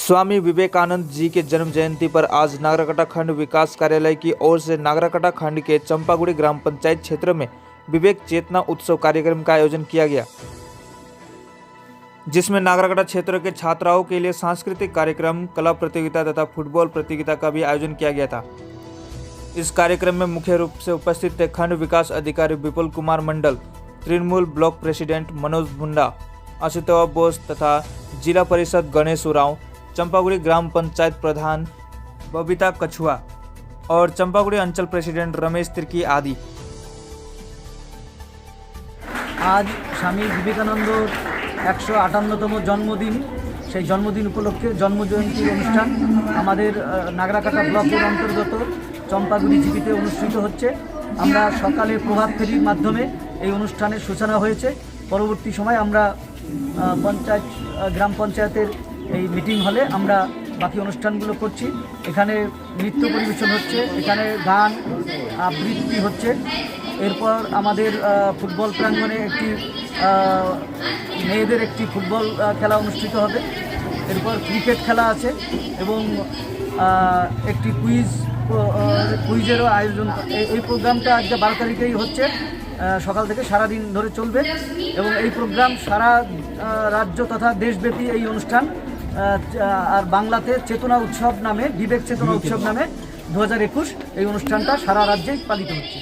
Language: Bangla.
स्वामी विवेकानंद जी के जन्म जयंती पर आज नागरकटा खंड विकास कार्यालय की ओर से नागरकटा खंड के चंपागुड़ी ग्राम पंचायत क्षेत्र में विवेक चेतना उत्सव कार्यक्रम का आयोजन किया गया, जिसमें नागरकटा क्षेत्र के छात्राओं के लिए सांस्कृतिक कार्यक्रम, कला प्रतियोगिता तथा फुटबॉल प्रतियोगिता का भी आयोजन किया गया था। इस कार्यक्रम में मुख्य रूप से उपस्थित थे खंड विकास अधिकारी विपुल कुमार मंडल, तृणमूल ब्लॉक प्रेसिडेंट मनोज मुंडा, आशुतोष बोस तथा जिला परिषद गणेश उरांव, चंपागुड़ी ग्राम पंचायत प्रधान बबीता कछुआ और चंपागुड़ी अंचल प्रेसिडेंट रमेश तिर्की आदि। आज स्वामी विवेकानंदर 158तम जन्मदिन, সেই জন্মদিন উপলক্ষে জন্মজয়ন্তীর অনুষ্ঠান আমাদের নাগরাকাটা ব্লকের অন্তর্গত চম্পাগুড়ি জিপিতে অনুষ্ঠিত হচ্ছে। আমরা সকালে প্রভাত ফেরির মাধ্যমে এই অনুষ্ঠানের সূচনা হয়েছে। পরবর্তী সময় আমরা গ্রাম পঞ্চায়েতের এই মিটিং হলে আমরা বাকি অনুষ্ঠানগুলো করছি। এখানে নৃত্য পরিবেশন হচ্ছে, এখানে গান আবৃত্তি হচ্ছে। এরপর আমাদের ফুটবল প্রাঙ্গণে একটি মেয়েদের একটি ফুটবল খেলা অনুষ্ঠিত হবে। এরপর ক্রিকেট খেলা আছে এবং একটি কুইজেরও আয়োজন। এই প্রোগ্রামটা আজকে 12 তারিখেই হচ্ছে, সকাল থেকে সারাদিন ধরে চলবে এবং এই প্রোগ্রাম সারা রাজ্য তথা দেশব্যাপী এই অনুষ্ঠান। আর বাংলাতে চেতনা উৎসব নামে, বিবেক চেতনা উৎসব নামে 2021 এই অনুষ্ঠানটা সারা রাজ্যেই পালিত হচ্ছে।